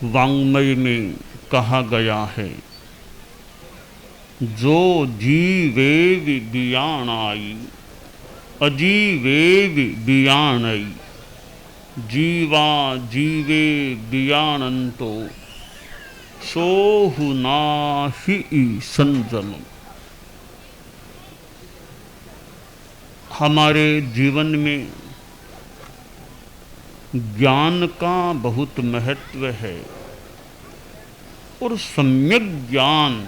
वाङ्मय में कहा गया है, जो जीवेव बियाणाई अजीवेव बियाणई जीवा जीवे बियाणंतो सोहु नाहि संजम। हमारे जीवन में ज्ञान का बहुत महत्व है और सम्यक ज्ञान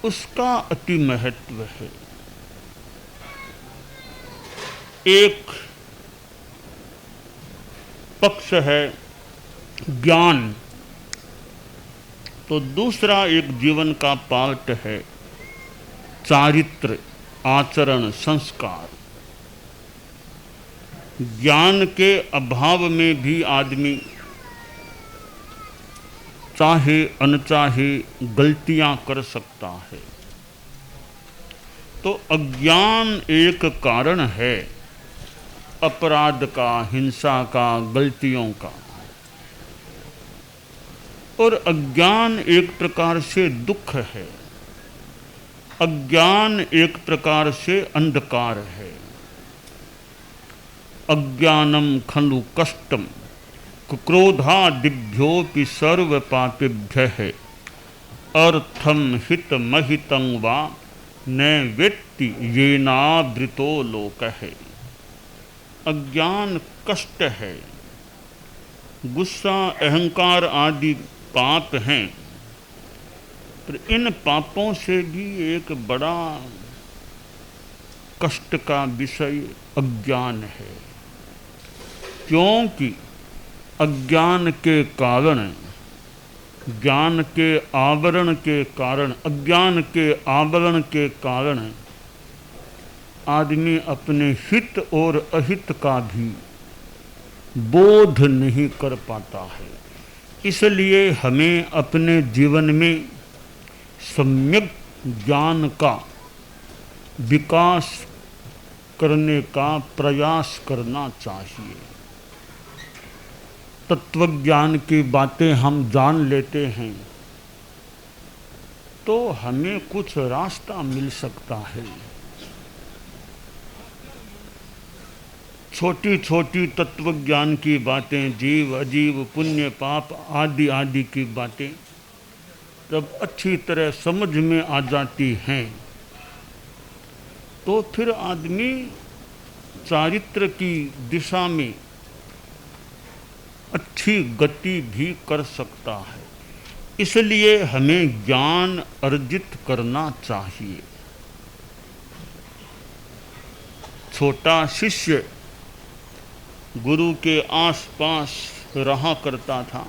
उसका अति महत्व है। एक पक्ष है ज्ञान, तो दूसरा एक जीवन का पार्ट है चारित्र, आचरण, संस्कार। ज्ञान के अभाव में भी आदमी चाहे अनचाहे गलतियां कर सकता है। तो अज्ञान एक कारण है अपराध का, हिंसा का, गलतियों का। और अज्ञान एक प्रकार से दुख है, अज्ञान एक प्रकार से अंधकार है। अज्ञानम खलु कष्टम क्रोधादिभ्योऽपि सर्व पापेभ्यः अर्थम हित महितं वा न वेत्ति येनावृतो लोकः। अज्ञान कष्ट है, गुस्सा, अहंकार आदि पाप हैं, पर इन पापों से भी एक बड़ा कष्ट का विषय अज्ञान है। क्योंकि अज्ञान के कारण, ज्ञान के आवरण के कारण, अज्ञान के आवरण के कारण आदमी अपने हित और अहित का भी बोध नहीं कर पाता है। इसलिए हमें अपने जीवन में सम्यक ज्ञान का विकास करने का प्रयास करना चाहिए। तत्वज्ञान की बातें हम जान लेते हैं तो हमें कुछ रास्ता मिल सकता है। छोटी छोटी तत्वज्ञान की बातें, जीव अजीव, पुण्य पाप आदि आदि की बातें जब अच्छी तरह समझ में आ जाती हैं तो फिर आदमी चारित्र की दिशा में अच्छी गति भी कर सकता है। इसलिए हमें ज्ञान अर्जित करना चाहिए। छोटा शिष्य गुरु के आसपास रहा करता था।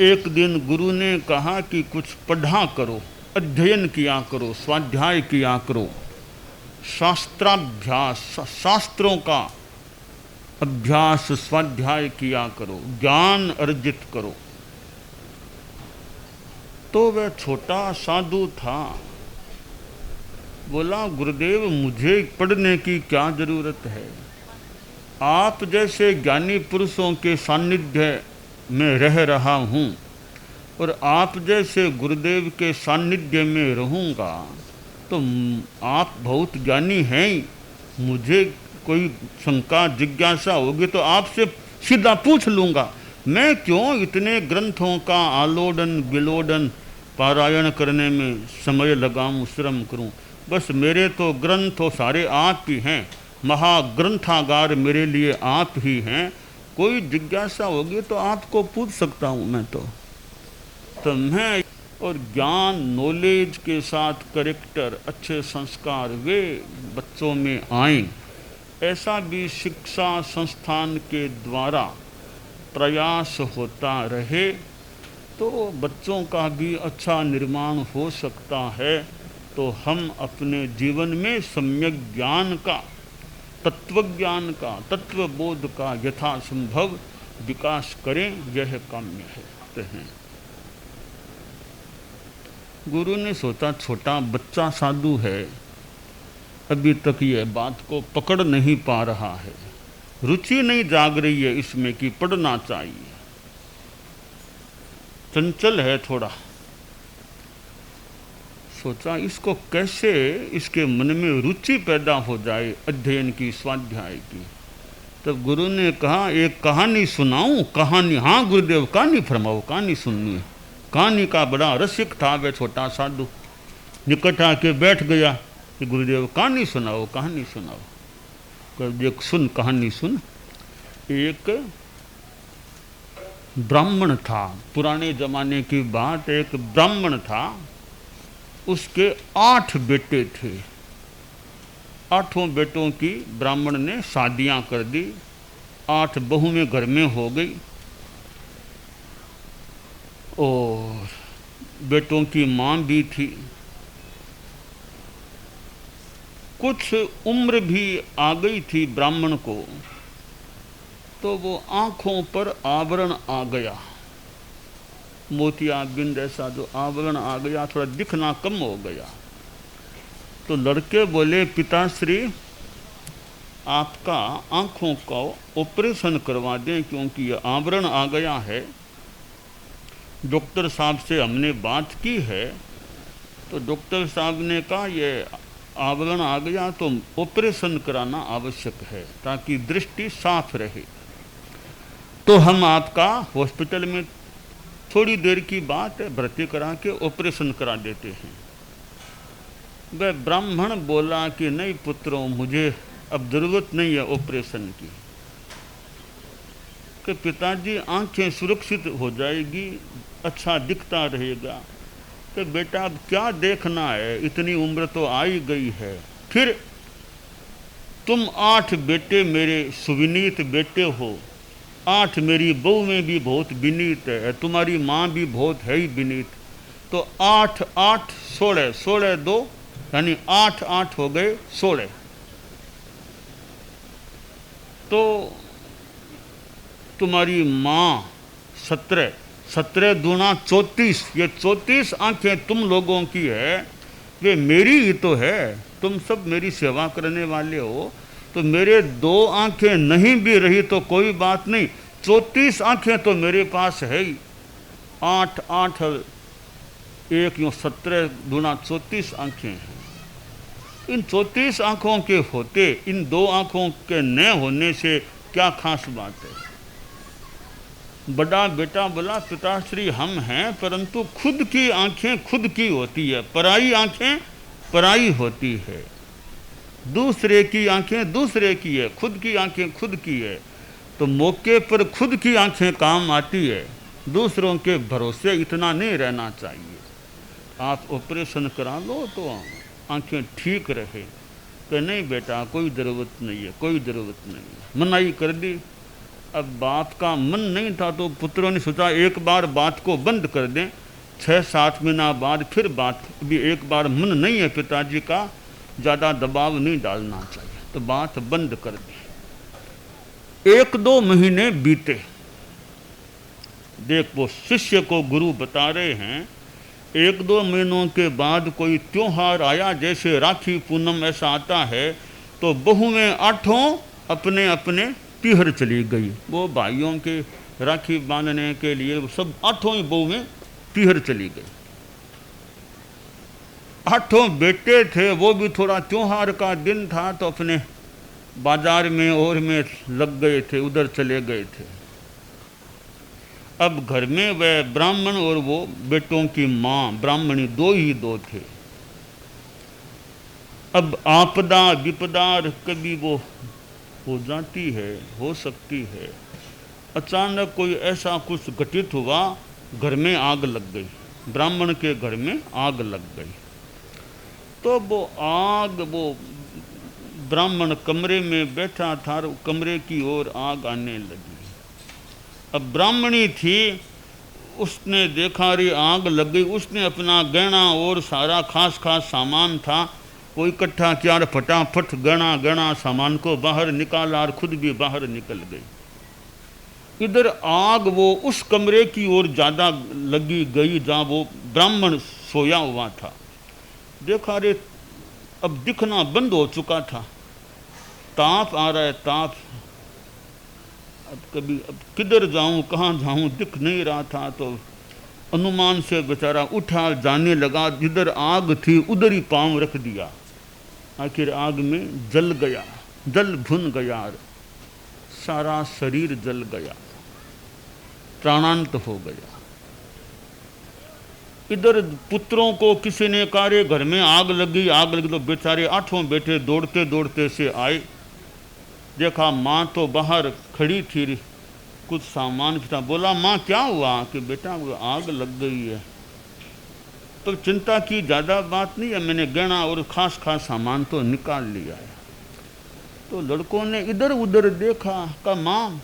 एक दिन गुरु ने कहा कि कुछ पढ़ा करो, अध्ययन किया करो, स्वाध्याय किया करो, शास्त्राभ्यास, शास्त्रों का अभ्यास, स्वाध्याय किया करो, ज्ञान अर्जित करो। तो वह छोटा साधु था, बोला गुरुदेव मुझे पढ़ने की क्या जरूरत है, आप जैसे ज्ञानी पुरुषों के सानिध्य में रह रहा हूँ और आप जैसे गुरुदेव के सानिध्य में रहूँगा तो आप बहुत ज्ञानी हैं, मुझे कोई शंका जिज्ञासा होगी तो आपसे सीधा पूछ लूँगा। मैं क्यों इतने ग्रंथों का आलोडन विलोडन पारायण करने में समय लगाऊं, श्रम करूं। बस मेरे तो ग्रंथ सारे आप ही हैं, महाग्रंथागार मेरे लिए आप ही हैं। कोई जिज्ञासा होगी तो आपको पूछ सकता हूं मैं तो मैं। और ज्ञान, नॉलेज के साथ करेक्टर, अच्छे संस्कार वे बच्चों में आएं, ऐसा भी शिक्षा संस्थान के द्वारा प्रयास होता रहे तो बच्चों का भी अच्छा निर्माण हो सकता है। तो हम अपने जीवन में सम्यक ज्ञान का, तत्वज्ञान का, तत्वबोध का यथासंभव विकास करें, यह काम्य है। गुरु ने सोचा छोटा बच्चा साधु है, अभी तक यह बात को पकड़ नहीं पा रहा है, रुचि नहीं जाग रही है इसमें कि पढ़ना चाहिए, चंचल है थोड़ा। सोचा इसको कैसे इसके मन में रुचि पैदा हो जाए अध्ययन की, स्वाध्याय की। तब गुरु ने कहा एक कहानी सुनाऊं? कहानी? हाँ गुरुदेव, कहानी फरमाओ, कहानी सुननी है। कहानी का बड़ा रसिक था वह छोटा साधु, निकट आके बैठ गया कि गुरुदेव कहानी सुनाओ, कहानी सुनाओ। देख सुन, कहानी सुन। एक ब्राह्मण था, पुराने जमाने की बात, एक ब्राह्मण था, उसके 8 बेटे थे। 8 बेटों की ब्राह्मण ने शादियां कर दी, 8 बहुएं घर में हो गई, और बेटों की मां भी थी। कुछ उम्र भी आ गई थी ब्राह्मण को, तो वो आंखों पर आवरण आ गया, मोतिया बिंद ऐसा जो आवरण आ गया, थोड़ा दिखना कम हो गया। तो लड़के बोले पिताश्री आपका आंखों का ऑपरेशन करवा दें क्योंकि ये आवरण आ गया है। डॉक्टर साहब से हमने बात की है, तो डॉक्टर साहब ने कहा ये आवरण आ गया तो ऑपरेशन कराना आवश्यक है ताकि दृष्टि साफ रहे। तो हम आपका हॉस्पिटल में थोड़ी देर की बात है, भर्ती करा के ऑपरेशन करा देते हैं। वह ब्राह्मण बोला कि नहीं पुत्रों, मुझे अब जरूरत नहीं है ऑपरेशन की, कि पिताजी आंखें सुरक्षित हो जाएगी, अच्छा दिखता रहेगा। कि बेटा अब क्या देखना है, इतनी उम्र तो आ ही गई है। फिर तुम 8 बेटे मेरे सुविनीत बेटे हो, 8 मेरी बहू में भी बहुत विनीत है, तुम्हारी माँ भी बहुत है ही विनीत। तो 8 8 16 16 2 यानी 8 8 हो गए 16। तो तुम्हारी माँ 17 17 दूना 34, ये 34 आंखें तुम लोगों की है, वे मेरी ही तो है, तुम सब मेरी सेवा करने वाले हो। तो मेरे 2 आंखें नहीं भी रही तो कोई बात नहीं, 34 आंखें तो मेरे पास है ही। 8 8 1 यूँ 17 दूना 34 आंखें हैं। इन 34 आंखों के होते इन 2 आंखों के न होने से क्या खास बात है। बड़ा बेटा बोला पिताश्री हम हैं, परंतु खुद की आंखें खुद की होती है, पराई आंखें पराई होती है। दूसरे की आंखें दूसरे की है, खुद की आंखें खुद की है। तो मौके पर खुद की आंखें काम आती है, दूसरों के भरोसे इतना नहीं रहना चाहिए। आप ऑपरेशन करा लो तो आंखें ठीक रहे। कि नहीं बेटा कोई ज़रूरत नहीं है, कोई ज़रूरत नहीं है, मनाही कर दी। अब बात का मन नहीं था तो पुत्रों ने सोचा एक बार बात को बंद कर दें, 6-7 महीना बाद फिर बात, अभी एक बार मन नहीं है पिताजी का, ज़्यादा दबाव नहीं डालना चाहिए, तो बात बंद कर दी। 1-2 महीने बीते। देख वो शिष्य को गुरु बता रहे हैं, 1-2 महीनों के बाद कोई त्योहार आया, जैसे राखी पूनम ऐसा आता है, तो बहुएं 8 अपने अपने पीहर चली गई। वो भाइयों के राखी बांधने के लिए सब 8 ही बहुएं पीहर चली गई। 8 बेटे थे, वो भी थोड़ा त्योहार का दिन था तो अपने बाजार में और में लग गए थे, उधर चले गए थे। अब घर में वह ब्राह्मण और वो बेटों की माँ ब्राह्मणी 2 थे। अब आपदा विपदा कभी वो हो जाती है, हो सकती है। अचानक कोई ऐसा कुछ घटित हुआ, घर में आग लग गई, ब्राह्मण के घर में आग लग गई। तो वो आग, वो ब्राह्मण कमरे में बैठा था, कमरे की ओर आग आने लगी। अब ब्राह्मणी थी, उसने देखा रे आग लग गई, उसने अपना गहना और सारा खास सामान था वो इकट्ठा किया और फटाफट गहना सामान को बाहर निकाला और खुद भी बाहर निकल गई। इधर आग वो उस कमरे की ओर ज़्यादा लगी गई जहाँ वो ब्राह्मण सोया हुआ था। देखा रे अब दिखना बंद हो चुका था, ताप आ रहा है, ताप अब किधर जाऊं कहाँ जाऊं दिख नहीं रहा था, तो अनुमान से बेचारा उठा जाने लगा, जिधर आग थी उधर ही पांव रख दिया। आखिर आग में जल गया, जल भुन गया, सारा शरीर जल गया, प्राणांत हो गया। इधर पुत्रों को किसी ने कहा घर में आग लगी, आग लगी, तो बेचारे आठों बेटे दौड़ते दौड़ते से आए। देखा माँ तो बाहर खड़ी थी, कुछ सामान था। बोला माँ क्या हुआ? कि बेटा वो आग लग गई है। तो चिंता की ज़्यादा बात नहीं है, मैंने गहना और खास खास सामान तो निकाल लिया है। तो लड़कों ने इधर उधर देखा, कहा माँ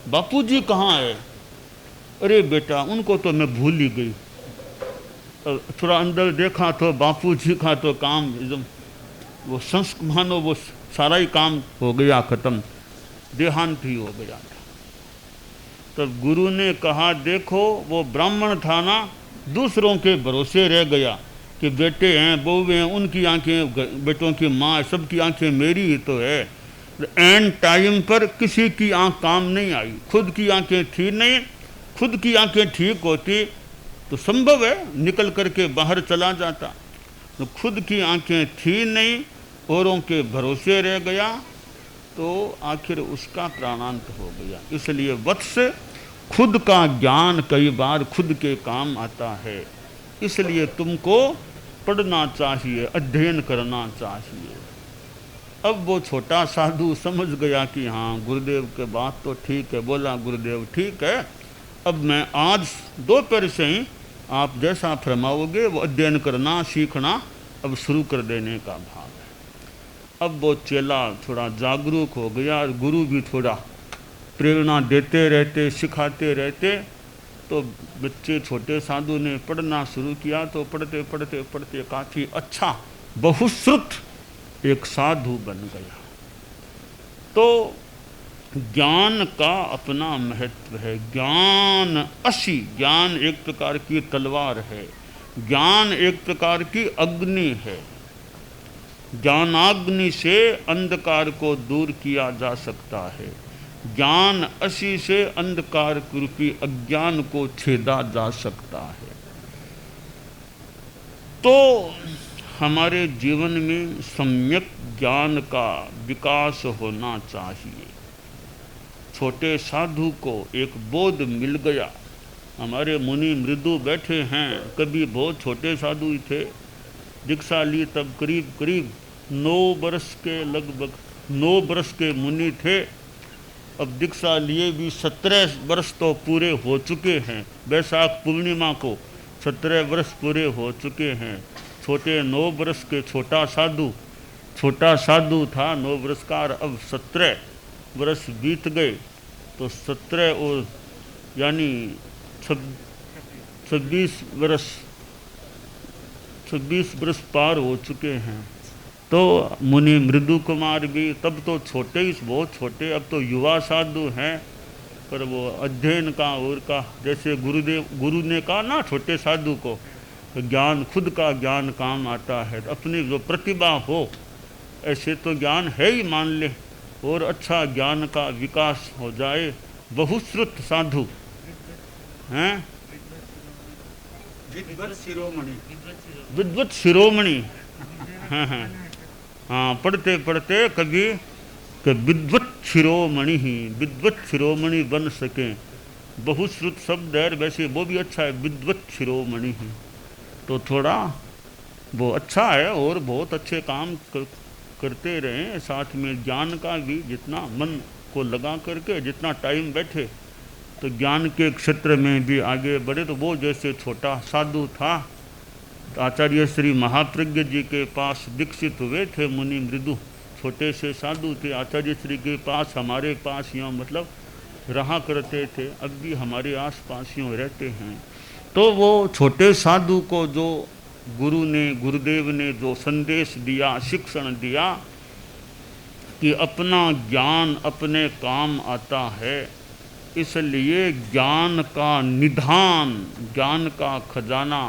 बापूजी कहाँ है? अरे बेटा उनको तो मैं भूल ही गई। तो थोड़ा अंदर देखा तो बापूजी का तो काम एकदम वो मानो वो सारा ही काम हो गया खत्म, देहांत ही हो गया था। तब गुरु ने कहा देखो वो ब्राह्मण था ना, दूसरों के भरोसे रह गया कि बेटे हैं बहुएं हैं, उनकी आंखें बेटों की माँ, सबकी आंखें मेरी ही तो है। एंड टाइम पर किसी की आंख काम नहीं आई, खुद की आंखें थी नहीं। खुद की आंखें ठीक होती तो संभव है निकल करके बाहर चला जाता, तो खुद की आंखें थी नहीं, औरों के भरोसे रह गया, तो आखिर उसका प्राणांत हो गया। इसलिए वत्स खुद का ज्ञान कई बार खुद के काम आता है, इसलिए तुमको पढ़ना चाहिए, अध्ययन करना चाहिए। अब वो छोटा साधु समझ गया कि हाँ गुरुदेव के बात तो ठीक है। बोला गुरुदेव ठीक है, अब मैं आज दोपहर से ही आप जैसा फरमाओगे वो अध्ययन करना सीखना अब शुरू कर देने का भाव है। अब वो चेला थोड़ा जागरूक हो गया और गुरु भी थोड़ा प्रेरणा देते रहते, सिखाते रहते। तो बच्चे छोटे साधु ने पढ़ना शुरू किया, तो पढ़ते पढ़ते पढ़ते काफ़ी अच्छा बहुश्रुत एक साधु बन गया। तो ज्ञान का अपना महत्व है। ज्ञान असी, ज्ञान एक प्रकार की तलवार है, ज्ञान एक प्रकार की अग्नि है। ज्ञानाग्नि से अंधकार को दूर किया जा सकता है, ज्ञान असी से अंधकार रूपी अज्ञान को छेदा जा सकता है। तो हमारे जीवन में सम्यक ज्ञान का विकास होना चाहिए। छोटे साधु को एक बोध मिल गया। हमारे मुनि मृदु बैठे हैं, कभी बहुत छोटे साधु ही थे, दीक्षा ली तब करीब करीब 9 वर्ष के, लगभग 9 वर्ष के मुनि थे। अब दीक्षा लिए भी 17 वर्ष तो पूरे हो चुके हैं। बैसाख पूर्णिमा को 17 वर्ष पूरे हो चुके हैं। छोटे 9 वर्ष के छोटा साधु था 9 वर्ष का, और अब 17 वर्ष बीत गए, तो 17 और यानी 26 वर्ष पार हो चुके हैं। तो मुनि मृदु कुमार भी तब तो छोटे ही, बहुत छोटे, अब तो युवा साधु हैं, पर वो अध्ययन का और का, जैसे गुरु ने कहा ना छोटे साधु को, ज्ञान खुद का ज्ञान काम आता है। अपनी जो प्रतिभा हो ऐसे तो ज्ञान है ही मान ले, और अच्छा ज्ञान का विकास हो जाए। बहुश्रुत साधु हैं, विद्वत शिरोमणि, हाँ पढ़ते पढ़ते कभी कि विद्वत शिरोमणि बन सके। बहुश्रुत शब्द है, वैसे वो भी अच्छा है, विद्वत शिरोमणि ही, तो थोड़ा वो अच्छा है। और बहुत अच्छे काम करते रहें, साथ में ज्ञान का भी जितना मन को लगा करके, जितना टाइम बैठे तो ज्ञान के क्षेत्र में भी आगे बढ़े। तो वो जैसे छोटा साधु था, तो आचार्य श्री महाप्रज्ञ जी के पास दीक्षित हुए थे मुनि मृदु, छोटे से साधु थे, आचार्य श्री के पास, हमारे पास यहाँ मतलब रहा करते थे, अब भी हमारे आस पास यूँ रहते हैं। तो वो छोटे साधु को जो गुरुदेव ने जो संदेश दिया, शिक्षण दिया कि अपना ज्ञान अपने काम आता है, इसलिए ज्ञान का निधान, ज्ञान का खजाना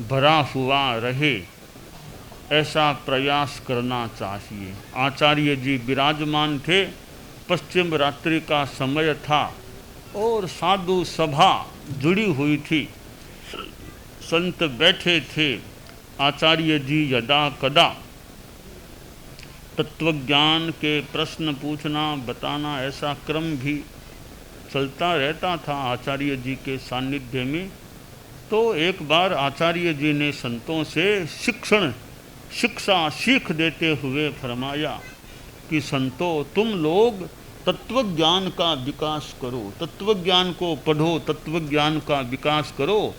भरा हुआ रहे, ऐसा प्रयास करना चाहिए। आचार्य जी विराजमान थे, पश्चिम रात्रि का समय था और साधु सभा जुड़ी हुई थी, संत बैठे थे। आचार्य जी यदा कदा तत्वज्ञान के प्रश्न पूछना बताना ऐसा क्रम भी चलता रहता था आचार्य जी के सानिध्य में। तो एक बार आचार्य जी ने संतों से शिक्षा सीख देते हुए फरमाया कि संतों, तुम लोग तत्वज्ञान का विकास करो, तत्वज्ञान को पढ़ो, तत्वज्ञान का विकास करो।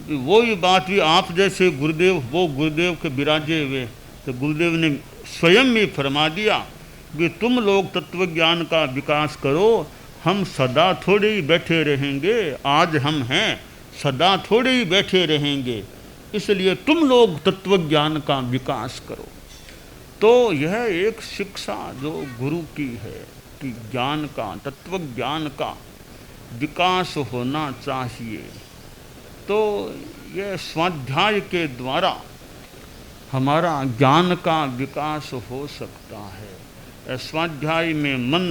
वही बात भी आप जैसे गुरुदेव, वो गुरुदेव के विराजे हुए, तो गुरुदेव ने स्वयं ही फरमा दिया कि तुम लोग तत्वज्ञान का विकास करो, हम सदा थोड़े ही बैठे रहेंगे, आज हम हैं, सदा थोड़े ही बैठे रहेंगे, इसलिए तुम लोग तत्वज्ञान का विकास करो। तो यह एक शिक्षा जो गुरु की है कि ज्ञान का, तत्वज्ञान का विकास होना चाहिए। तो यह स्वाध्याय के द्वारा हमारा ज्ञान का विकास हो सकता है। स्वाध्याय में मन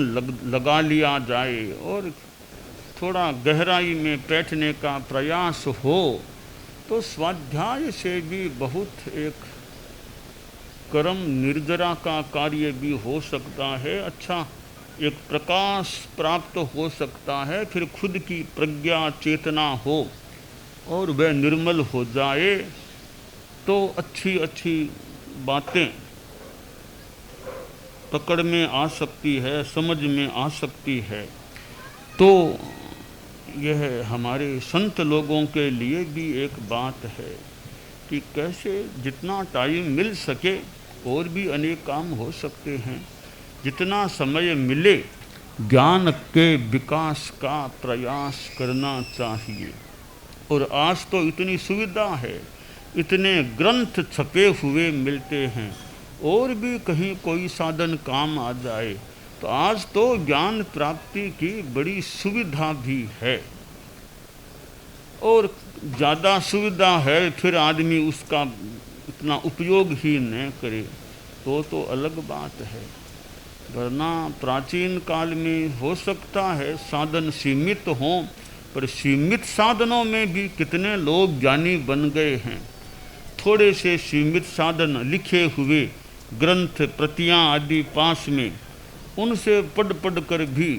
लगा लिया जाए और थोड़ा गहराई में बैठने का प्रयास हो तो स्वाध्याय से भी बहुत एक कर्म निर्जरा का कार्य भी हो सकता है, अच्छा एक प्रकाश प्राप्त हो सकता है, फिर खुद की प्रज्ञा चेतना हो और वह निर्मल हो जाए तो अच्छी अच्छी बातें पकड़ में आ सकती है, समझ में आ सकती है। तो यह हमारे संत लोगों के लिए भी एक बात है कि कैसे जितना टाइम मिल सके, और भी अनेक काम हो सकते हैं, जितना समय मिले ज्ञान के विकास का प्रयास करना चाहिए। और आज तो इतनी सुविधा है, इतने ग्रंथ छपे हुए मिलते हैं, और भी कहीं कोई साधन काम आ जाए तो आज तो ज्ञान प्राप्ति की बड़ी सुविधा भी है। और ज़्यादा सुविधा है फिर आदमी उसका इतना उपयोग ही न करे तो अलग बात है। वरना प्राचीन काल में हो सकता है साधन सीमित हों, पर सीमित साधनों में भी कितने लोग ज्ञानी बन गए हैं। थोड़े से सीमित साधन, लिखे हुए ग्रंथ, प्रतियां आदि पास में, उनसे पढ़ कर भी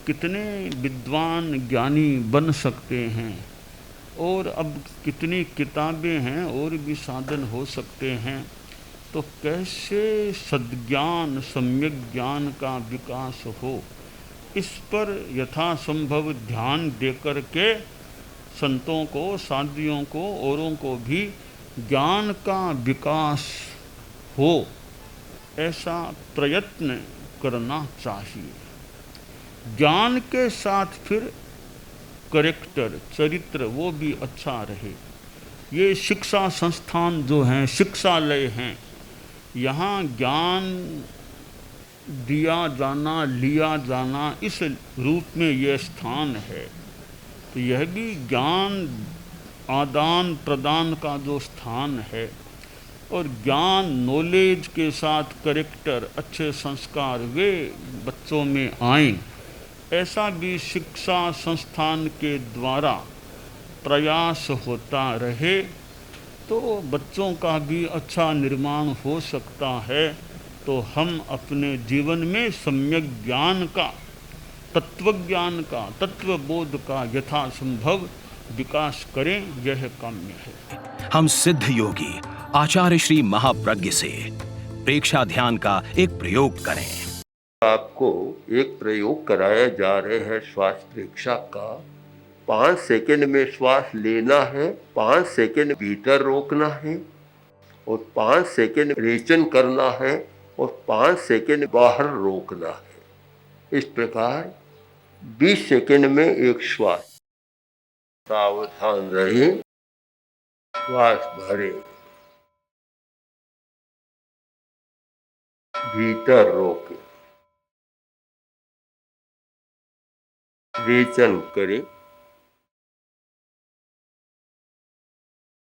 कितने विद्वान ज्ञानी बन सकते हैं। और अब कितनी किताबें हैं, और भी साधन हो सकते हैं। तो कैसे सद्ज्ञान, सम्यक ज्ञान का विकास हो, इस पर यथासंभव ध्यान देकर के संतों को, साधियों को, औरों को भी ज्ञान का विकास हो, ऐसा प्रयत्न करना चाहिए। ज्ञान के साथ फिर करेक्टर, चरित्र, वो भी अच्छा रहे। ये शिक्षा संस्थान जो हैं, शिक्षालय हैं, यहाँ ज्ञान दिया जाना, लिया जाना, इस रूप में यह स्थान है। तो यह भी ज्ञान आदान प्रदान का जो स्थान है, और ज्ञान, नॉलेज के साथ करेक्टर, अच्छे संस्कार वे बच्चों में आएं, ऐसा भी शिक्षा संस्थान के द्वारा प्रयास होता रहे तो बच्चों का भी अच्छा निर्माण हो सकता है। तो हम अपने जीवन में सम्यक ज्ञान का, तत्वज्ञान का, तत्वबोध का यथासंभव विकास करें, यह काम्य है। हम सिद्ध योगी आचार्य श्री महाप्रज्ञ से प्रेक्षा ध्यान का एक प्रयोग करें। आपको एक प्रयोग कराया जा रहे हैं श्वास प्रेक्षा का। 5 सेकंड में श्वास लेना है, 5 सेकंड भीतर रोकना है, और 5 सेकंड रेचन करना है, और 5 सेकंड बाहर रोकना है। इस प्रकार 20 सेकंड में एक श्वास। सावधान रहे, श्वास भरे, भीतर रोके, रेचन करे,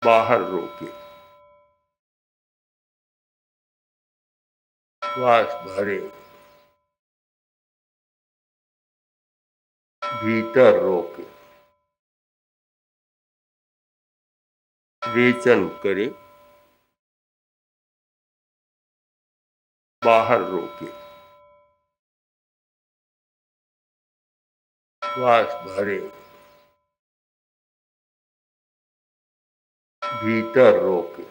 बाहर रोके, श्वास भरे, भीतर रोके, रेचन करे, बाहर रोके, श्वास भरे, भीतर रोके,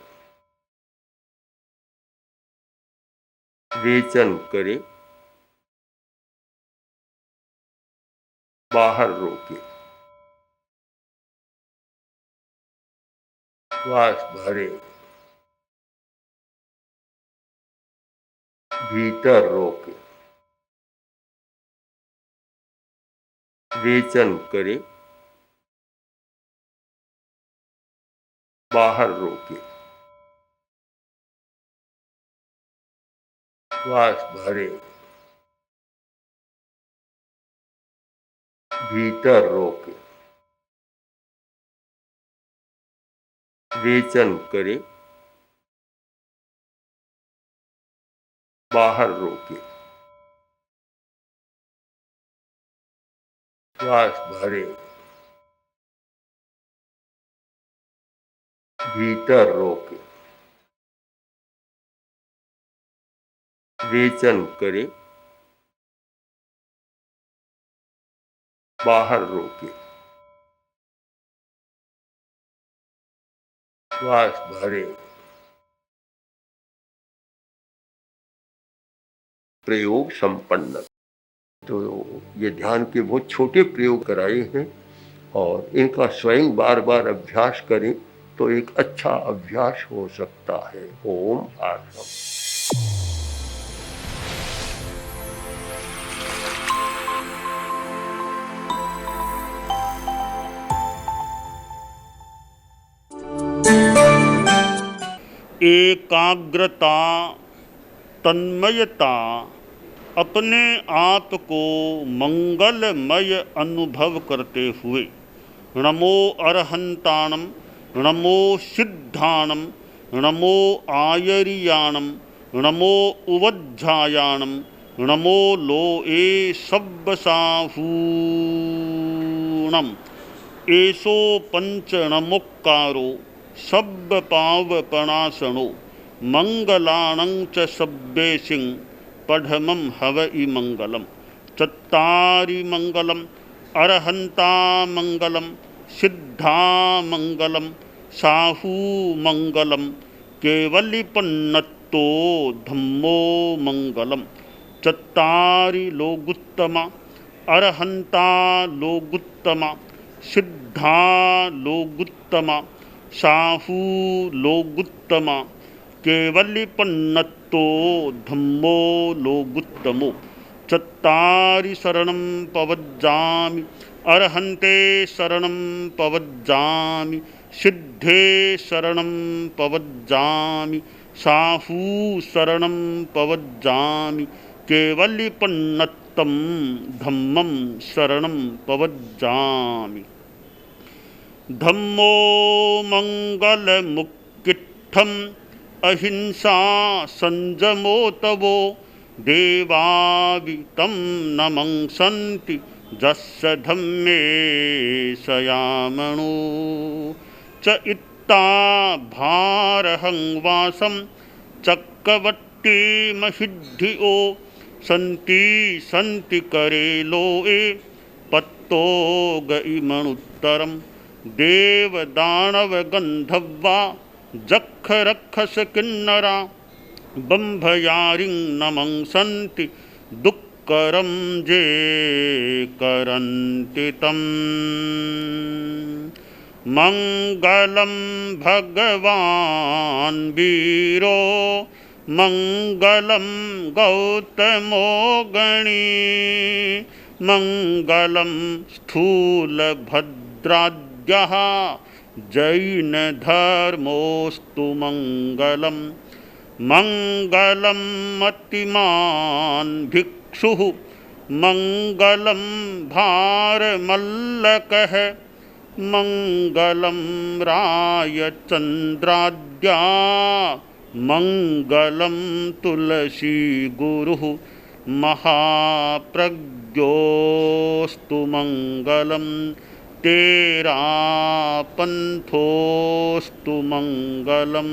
रेचन करे, बाहर रोके, श्वास भरे, भीतर रोके, रेचन करे, बाहर रोके, श्वास भरे, भीतर रोके, रेचन करे, बाहर रोके, श्वास भरे, भीतर रोके, रेचन करे, बाहर रोके, श्वास भरे। प्रयोग संपन्न। तो ये ध्यान के बहुत छोटे प्रयोग कराए हैं और इनका स्वयं बार बार अभ्यास करें तो एक अच्छा अभ्यास हो सकता है। ओम आर्षम। एकाग्रता, तन्मयता, अपने आप को मंगलमय अनुभव करते हुए नमो अरहंताणम, नमो सिद्धाणम, नमो आयरियाणम, नमो उवज्झायाणम, नमो लोए सब्बसाहूणम, एसो पंचणमुक्कारो सब्ब पावपणासनो, मंगलाणं च सब्बेसिं पढ़मं हवइ मंगलम। चत्तारि मंगलम, अरहंता मंगलम, सिद्धा मंगलम, साहू मंगलम, केवलिपन्नत्तो धम्मो मंगलम। चत्तारि लोगुत्तमा, अरहंता लोगुत्तमा, सिद्धा लोगुत्तमा, साहू लोगुत्तमा, केवलिपन्नत्तो धम्मो लोगुत्तमो। चत्तारि शरणं पवज्जामि, अरहन्ते शरणं पवज्जामि, सिद्धे शरणं पवज्जामि, साहू शरणं पवज्जामि, केवलिपन्नत्तं धम्मं शरणं पवज्जामि। धम्मो मंगलमुक्किट्ठम्, अहिंसा संजमो तवो, देवावितं नमंसन्ति जस्य धम्मे सयामणो। च इत्ता भारहं वासं चक्रवट्टी महिद्धिओ, सन्ति सन्ति करे लोए पत्तो गइमणुत्तरम्। देवदानव गंधर्वा जक्ष रक्षस किन्नरा, बंभयारिं नमंसन्ति दुक्करं जे करन्ति तम्। मंगलं भगवान् वीरो, मंगलं गौतमो गणी, मंगलं स्थूलभद्राद्यः जैनधर्मोऽस्तु मंगलम्। मंगलं मतिमान् भिक्षुः, मंगलं भारमल्लकः, मंगलं रायचन्द्राद्या, मंगलं तुलसी गुरुः, महाप्रज्ञोस्तु मंगलम, तेरा पंथोस्तु मंगलम।